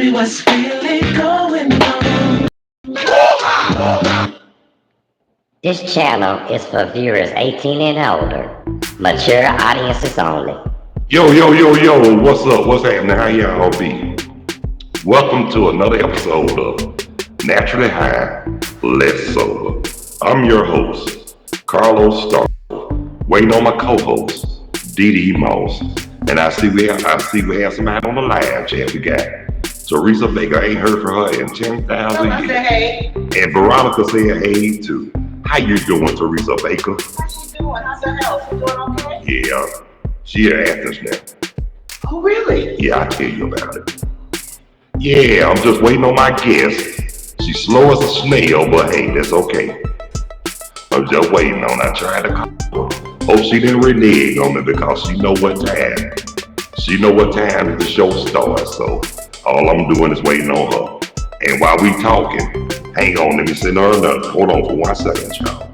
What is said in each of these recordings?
me what's really going on. This channel is for viewers 18 and older. Mature audiences only. Yo, what's up? What's happening? How y'all be? Welcome to another episode of Naturally High, Less Sober. I'm your host, Carlos Starr, waiting on my co-host, Dee Moss. And I see we have somebody on the live chat. We got Teresa Baker. I ain't heard from her in 10,000 years. I said hey. And Veronica said hey too. How you doing, Teresa Baker? How's she doing? How's her health? You doing okay? Yeah, she at Athens now. Oh, really? Yeah, I'll tell you about it. Yeah, I'm just waiting on my guest. She's slow as a snail, but hey, that's okay. I'm just waiting on her. I tried to call her. Hope she didn't renege on me because she know what time. She know what time the show starts, so all I'm doing is waiting on her. And while we talking, hang on, let me send her another. Hold on for 1 second, y'all.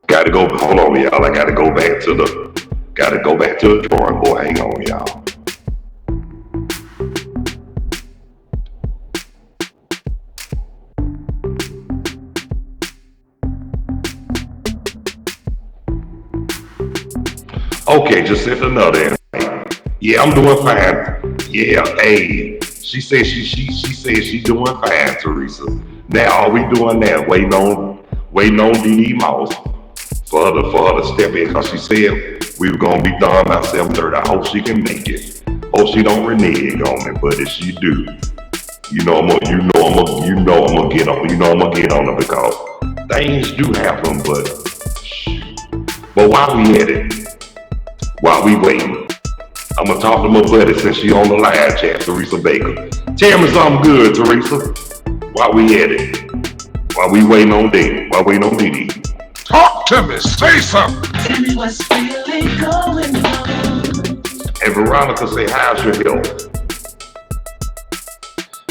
Gotta go, hold on, y'all. I gotta go back to the drawing board. Hang on, y'all. Okay, just sent another invite. Yeah, I'm doing fine. Yeah, hey, she said she's doing fine, Teresa. Now all we doing now, waiting on Dee Moss for her to step in, because she said we were gonna be done by 7:30. I hope she can make it. Hope she don't renege on me, but if she do, I'm gonna get on her because things do happen. But while we at it, while we waiting, I'm gonna talk to my buddy since she on the live chat, Teresa Baker. Tell me something good, Teresa. While we at it, while we waiting on Dee. Talk to me, say something. Tell me what's really going on. And Veronica say, how's your health?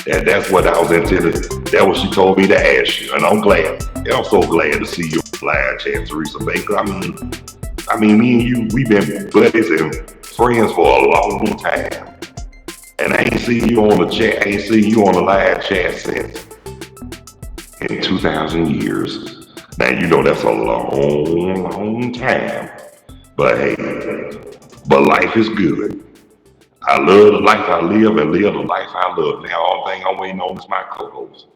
And that's what I was intended. That's what she told me to ask you. And I'm glad. And I'm so glad to see you live chat, Teresa Baker. I mean, me and you, we've been buddies and friends for a long time. And I ain't seen you on the live chat since in 2,000 years. Now, that's a long time. But hey, life is good. I love the life I live and live the life I love. Now, all thing I'm waiting on is my co-host.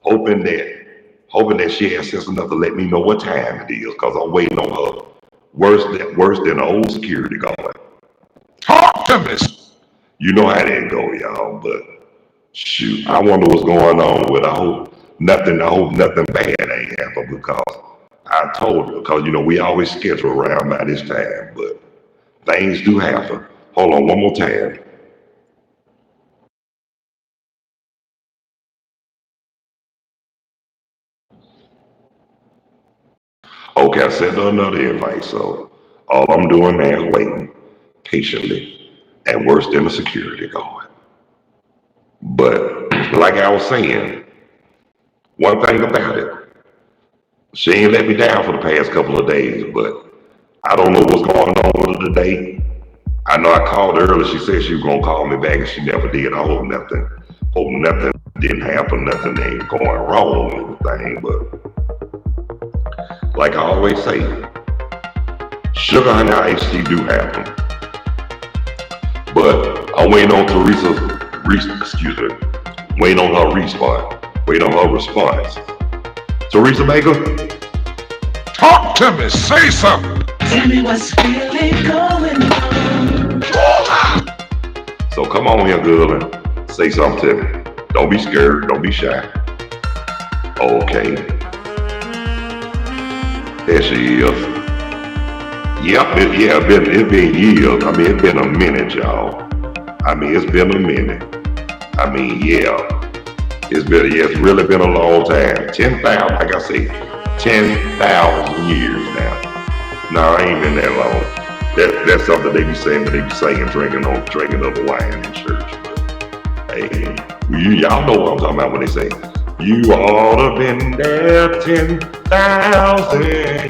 Hoping that she has sense enough to let me know what time it is, because I'm waiting on her worse than an old security guard. Talk to me. You know how that go, y'all, but shoot, I wonder what's going on with her. I hope nothing bad ain't happened, because I told her, because we always schedule around by this time, but things do happen. Hold on one more time. Okay, I sent her another invite, so all I'm doing now is waiting patiently and worse than a security guard. But like I was saying, one thing about it, she ain't let me down for the past couple of days, but I don't know what's going on with her today. I know I called her earlier. She said she was gonna call me back, and she never did. I hope nothing didn't happen, nothing ain't going wrong with anything. But like I always say, sugar and iced tea do happen. But I'm waiting on waiting on her response. Teresa Baker? Talk to me, say something. Tell me what's really going on. So come on here, girl, and say something to me. Don't be scared, don't be shy. Okay. There she is. Yep, it's been years. It's been a minute, y'all. It's been a minute. It's really been a long time. 10,000, like I said, 10,000 years now. No, I ain't been that long. That's something they be saying, but they be saying drinking of the wine in church. But, hey, y'all know what I'm talking about when they say, you ought to have been there 10,000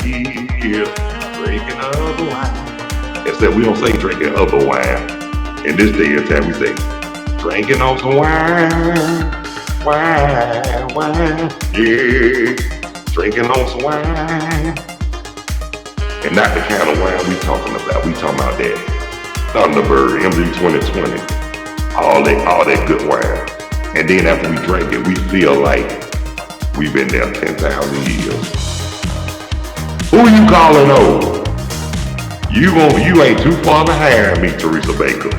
years drinking of the wine. Except we don't say drinking of the wine. In this day and time, we say drinking on some wine, yeah, drinking on some wine. And not the kind of wine we talking about. We talking about that Thunderbird, MD 2020, all that good wine. And then after we drink it, we feel like we've been there 10,000 years. Who you calling old? You ain't too far behind me, Teresa Baker.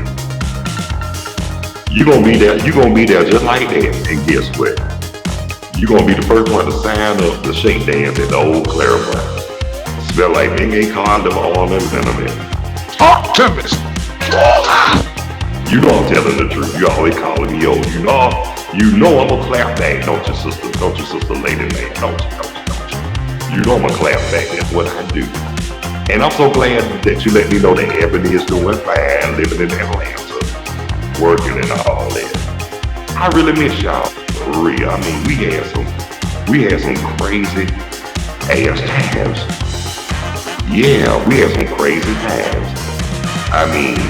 You gonna be there just like that. And guess what? You gonna be the first one to sign up to shake dance at the old Claremont. Smell like Bengay condom on and venom. Talk to me. You know I'm telling the truth. You always calling me old. You know I'm a clap back, don't you, sister? Don't you, sister, lady man? Don't you? You know I'm a clap back. That's what I do. And I'm so glad that you let me know that Ebony is doing fine, living in Atlanta, working and all that. I really miss y'all, for real. I mean, we had some crazy ass times. Yeah, we had some crazy times. I mean,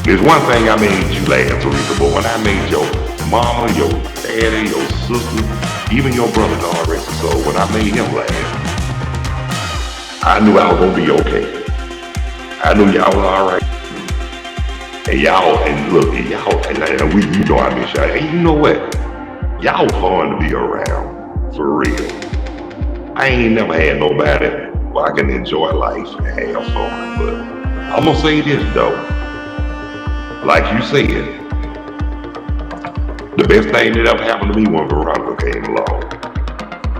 there's one thing I made you laugh, Teresa, but when I made your mama, your daddy, your sister, even your brother, God rest his soul, when I made him laugh, I knew I was gonna be okay. I knew y'all was alright. And y'all, and look, and y'all, and you know I miss y'all. And you know what? Y'all fun to be around, for real. I ain't never had nobody where I can enjoy life and have fun, but I'm gonna say this though. Like you said, the best thing that ever happened to me when Veronica came along.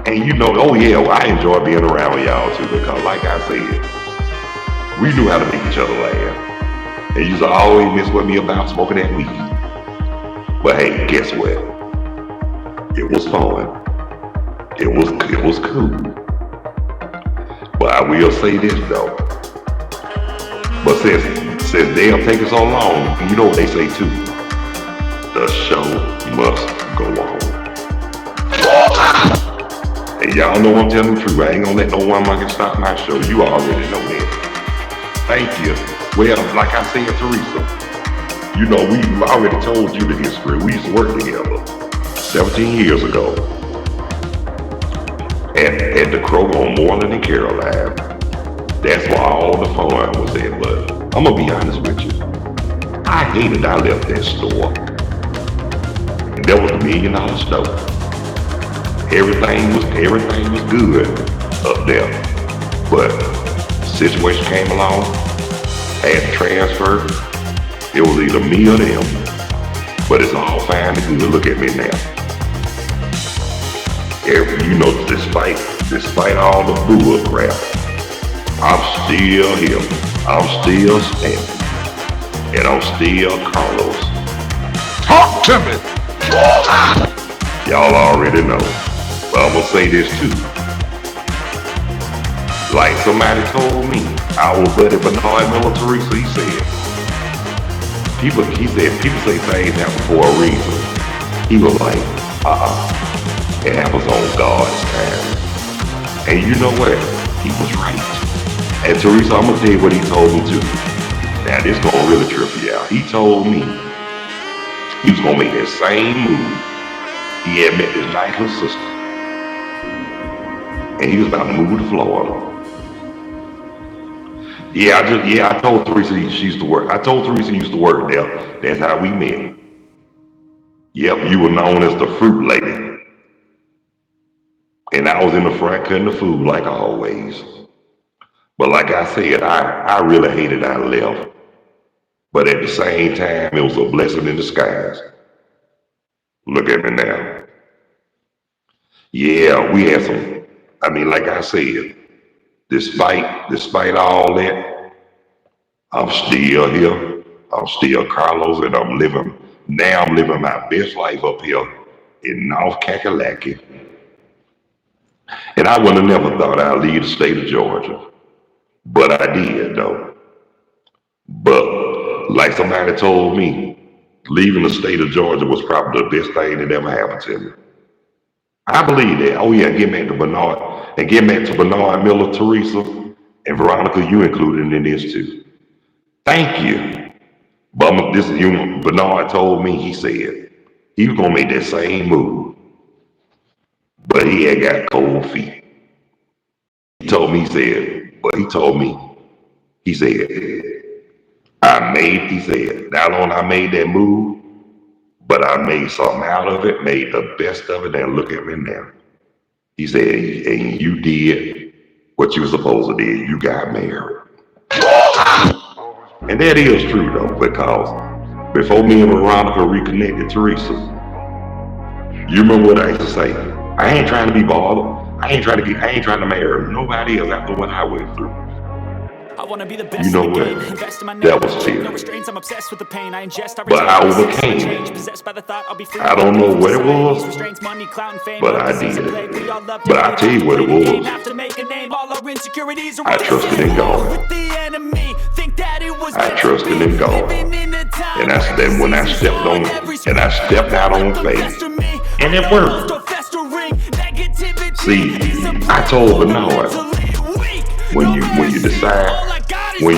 And you know, oh yeah, well, I enjoy being around y'all too, because like I said, we knew how to make each other laugh. And you used to always miss with me about smoking that weed. But hey, guess what? It was fun. It was cool. But I will say this though. But since they'll take it so long, you know what they say too. The show must go on. And y'all know I'm telling the truth. I ain't gonna let no one monkey stop my show. You already know that. Thank you. Well, like I said, Teresa, you know, we already told you the history. We used to work together 17 years ago at the Kroger on Moreland and Caroline. That's why all the fun was there. But I'm gonna be honest with you. I hated I left that store. And that was $1 million store. Everything was good up there. But the situation came along, had to transfer. It was either me or them. But it's all fine and good. Look at me now. You know, despite all the bull crap, I'm still here. I'm still standing. And I'm still Carlos. Talk to me. Y'all already know. But I'm gonna say this too. Like somebody told me, our buddy Bernard Miller Teresa, he said people say things happen for a reason. He was like, it happens on God's time. And you know what? He was right. And Teresa, I'm gonna tell you what he told me too. Now this gonna really trip you out. He told me he was gonna make that same move. He had met this nice little sister. And he was about to move to Florida. I told Teresa she used to work. I told Teresa you used to work there. That's how we met. Yep, you were known as the fruit lady. And I was in the front cutting the food like always. But like I said, I really hated I left. But at the same time, it was a blessing in disguise. Look at me now. Yeah, we had some, I mean, like I said, despite all that, I'm still here. I'm still Carlos, and I'm living my best life up here in North Kakalaki. And I would have never thought I'd leave the state of Georgia. But I did, though. But like somebody told me, leaving the state of Georgia was probably the best thing that ever happened to me. I believe that. Oh yeah, get back to Bernard. And get back to Bernard Miller, Teresa, and Veronica, you included in this too. Thank you. But this Bernard told me, he said, he was gonna make that same move. But he had got cold feet. He told me, he said, he said, not only I made that move, but I made something out of it, made the best of it, and look at me now. He said, and you did what you were supposed to do. You got married. And that is true though, because before me and Veronica reconnected, Teresa, you remember what I used to say? I ain't trying to be bothered. I ain't trying to marry nobody else after what I went through. I wanna be the best. You know what? That was fear. I'm obsessed with the pain I ingest. But I overcame it. Possessed by the thought I'll be free. I don't know what it was, but I did it. But I tell you what it was. I trusted in God. I trusted in God. And then when I stepped out on faith, and it worked. See, I told Bernard, when you decide, when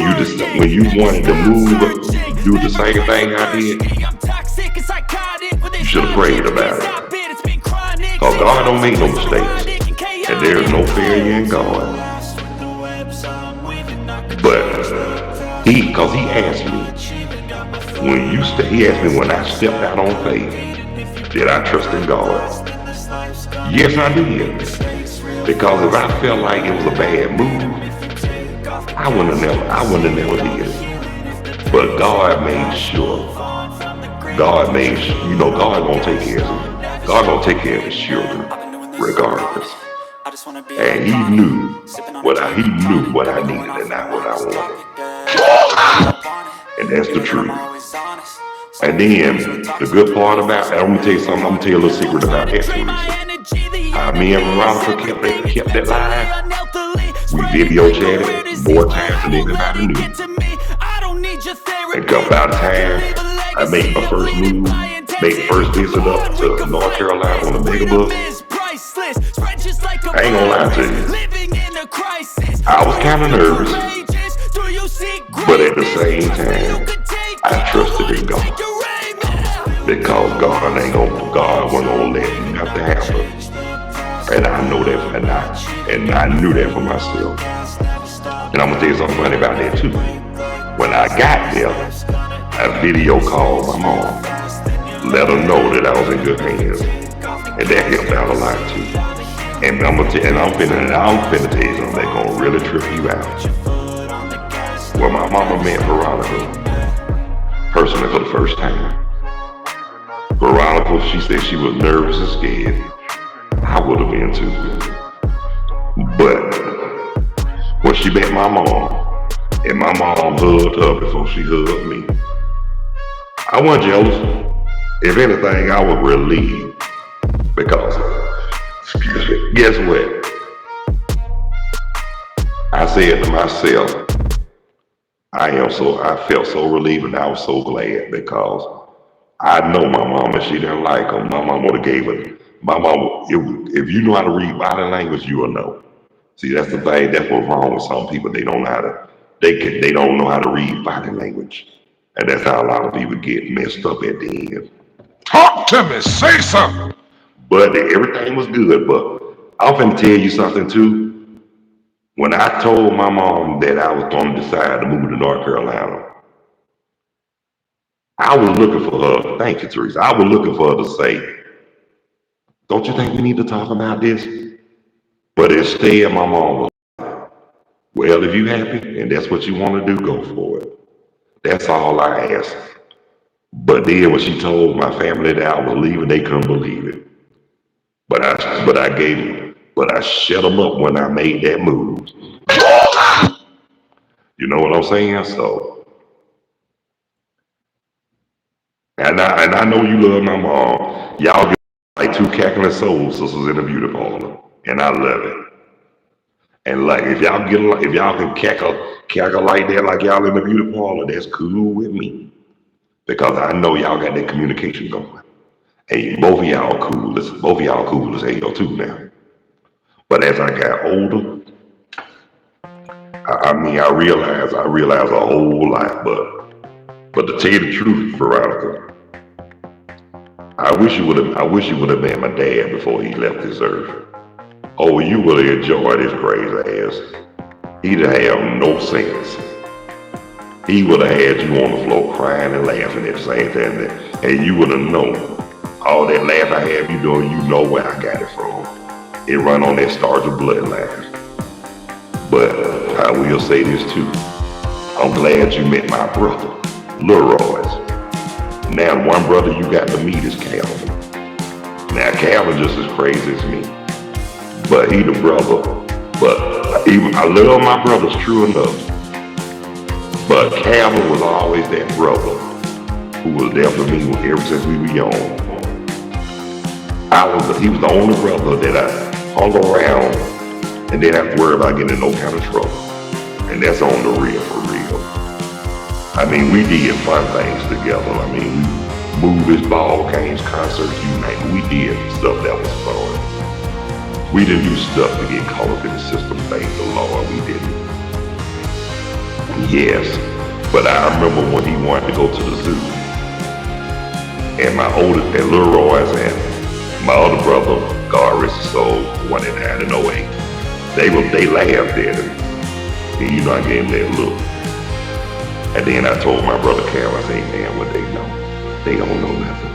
you wanted to move, do the same thing I did, you should have prayed about it. Because God don't make no mistakes. And there is no failure in God. But because he asked me, he asked me when I stepped out on faith, did I trust in God? Yes, I did. Because if I felt like it was a bad move, I wouldn't have never did it. But God made sure. God gonna take care of him. God gonna take care of his children, regardless. And he knew what I needed and not what I wanted. And that's the truth. And then the good part about that, I'm gonna tell you something. I'm gonna tell you a little secret about that, Teresa. How me and Veronica kept that live. We video chatted more times than anybody knew. And come about time, I made my first move, made the first visit up to North Carolina on a megabus. I ain't gonna lie to you. I was kind of nervous, but at the same time, I trusted in God. Because God wasn't gonna let nothing happen. And I know that, and I knew that for myself. And I'm gonna tell you something funny about that too. When I got there, I video called my mom, let her know that I was in good hands, and that helped out a lot too. And I'm finna tell you something that's gonna really trip you out. When my mama met Veronica, personally for the first time, Veronica, she said she was nervous and scared. I would have been too. But when she met my mom, and my mom hugged her before she hugged me, I wasn't jealous. If anything, I was relieved. Because, guess what? I said to myself, I felt so relieved and I was so glad because I know my mama, she didn't like him. My mama would have gave it. My mama, if you know how to read body language, you will know. See, that's the thing. That's what's wrong with some people. They don't know how to. They don't know how to read body language, and that's how a lot of people get messed up at the end. Talk to me. Say something. But everything was good. But I'm finna tell you something too. When I told my mom that I was going to decide to move to North Carolina, I was looking for her. Thank you, Teresa. I was looking for her to say, don't you think we need to talk about this? But instead, my mom was like, well, if you happy and that's what you want to do, go for it. That's all I asked. But then when she told my family that I was leaving, they couldn't believe it. But I shut them up when I made that move. You know what I'm saying? So, and I know you love my mom. Y'all get like two cackling soul sisters in the beauty parlor. and I love it. And like if y'all can cackle like that, like y'all in the beauty parlor, that's cool with me. Because I know y'all got that communication going. And both of y'all cool. Both of y'all cool as hell too now. But as I got older, I mean I realized a whole lot. But to tell you the truth, Veronica, I wish you would have been my dad before he left this earth. Oh, you would have enjoyed his crazy ass. He'd have no sense. He would have had you on the floor crying and laughing at the same time, and you would have known all that laugh I have you doing. You know where I got it from. It run on that starch of bloodline. But I will say this too. I'm glad you met my brother, Leroy's. Now one brother you got to meet is Calvin. Now Calvin just as crazy as me, but he the brother. But even I love my brothers true enough. But Calvin was always that brother who was there for me ever since we were young. He was the only brother that I hung around and didn't have to worry about getting in no kind of trouble. And that's on the real for real. I mean, we did fun things together. I mean, movies, ball games, concerts, you name it. We did stuff that was fun. We didn't do stuff to get caught up in the system, thank the Lord, we didn't. Yes, but I remember when he wanted to go to the zoo. And my oldest, and Leroy's and my other brother, God rest his soul, the one that died in '08, they laughed at him. And you know, I gave him that look. And then I told my brother Cal, I said, man, what they know? They don't know nothing.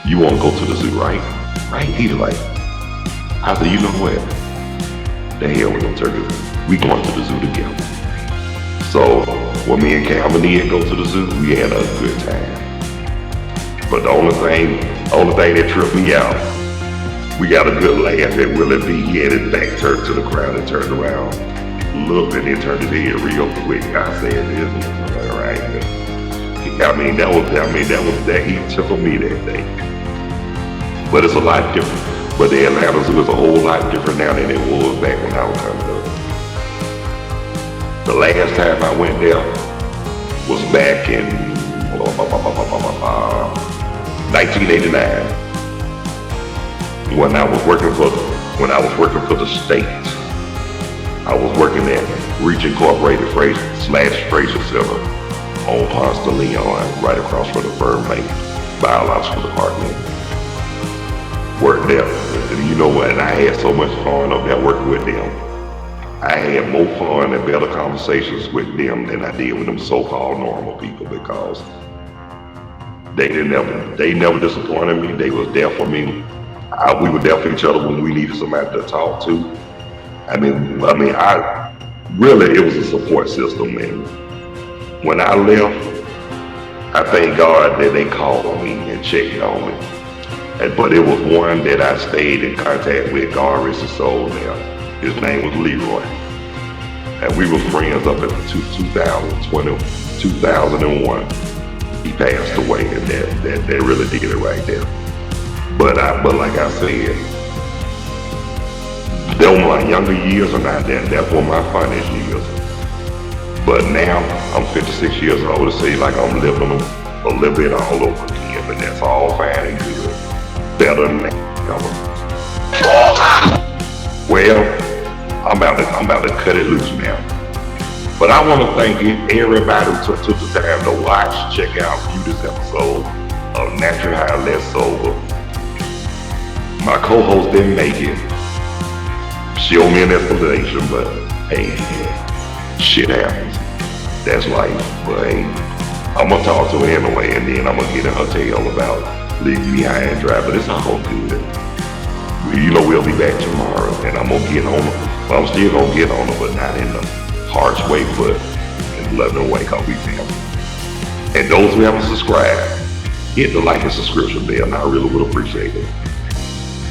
You want to go to the zoo, right? Right? He was like, I said, you know what? The hell with them turkeys. We going to the zoo together. So when me and Calvin did go to the zoo, we had a good time. But the only thing that tripped me out, we got a good laugh at Willie B. He had his back turned to the crowd and turned around, looked, and then turned his head real quick. I said, this is all right. That he tickled me that day. But it's a lot different. But the Atlanta Zoo is a whole lot different now than it was back when I was coming up. The last time I went there was back in 1989 when I was working for the state. I was working at Reach Incorporated Fraser Center on Ponce de Leon, right across from the Firm Bank Biological Department. Worked there, and you know what? And I had so much fun up there working with them. I had more fun and better conversations with them than I did with them so-called normal people because they never disappointed me. They was there for me. We were there for each other when we needed somebody to talk to. I mean, really, it was a support system. And when I left, I thank God that they called me and checked on me. But it was one that I stayed in contact with, God rest his soul now. His name was Leroy. And we were friends up in 2001. He passed away, and that really did it right there. But like I said, they were my younger years and that were my funniest years. But now I'm 56 years old. It seems like I'm living them a little bit all over again, but that's all fine and good. Better than that. Well, I'm about to cut it loose now. But I want to thank everybody who took the time to watch, check out, view this episode of Naturally High, Less Sober. My co-host didn't make it. She owed me an explanation, but hey, shit happens. That's life. But hey, I'm gonna talk to her anyway, and then I'm gonna get in her tail about leaving me high and dry. But it's all good. You know we'll be back tomorrow, and I'm gonna get on her. Well, I'm still gonna get on her, but not in the harsh way, but in the loving way, cause we family. And those who haven't subscribed, hit the like and subscription bell, and I really would appreciate it.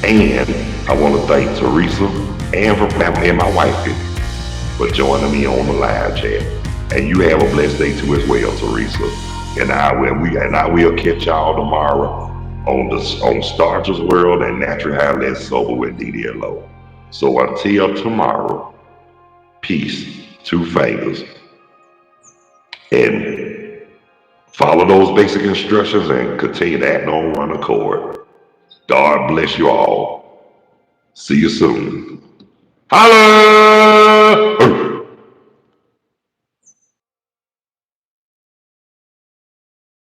And I want to thank Teresa and my wife for joining me on the live chat. And you have a blessed day too as well, Teresa. And I will catch y'all tomorrow on Starcher's World and Natural High Less Sober with DDLO. So until tomorrow, peace, two fingers, and follow those basic instructions and continue to act on one accord. God bless you all. See you soon. Holla!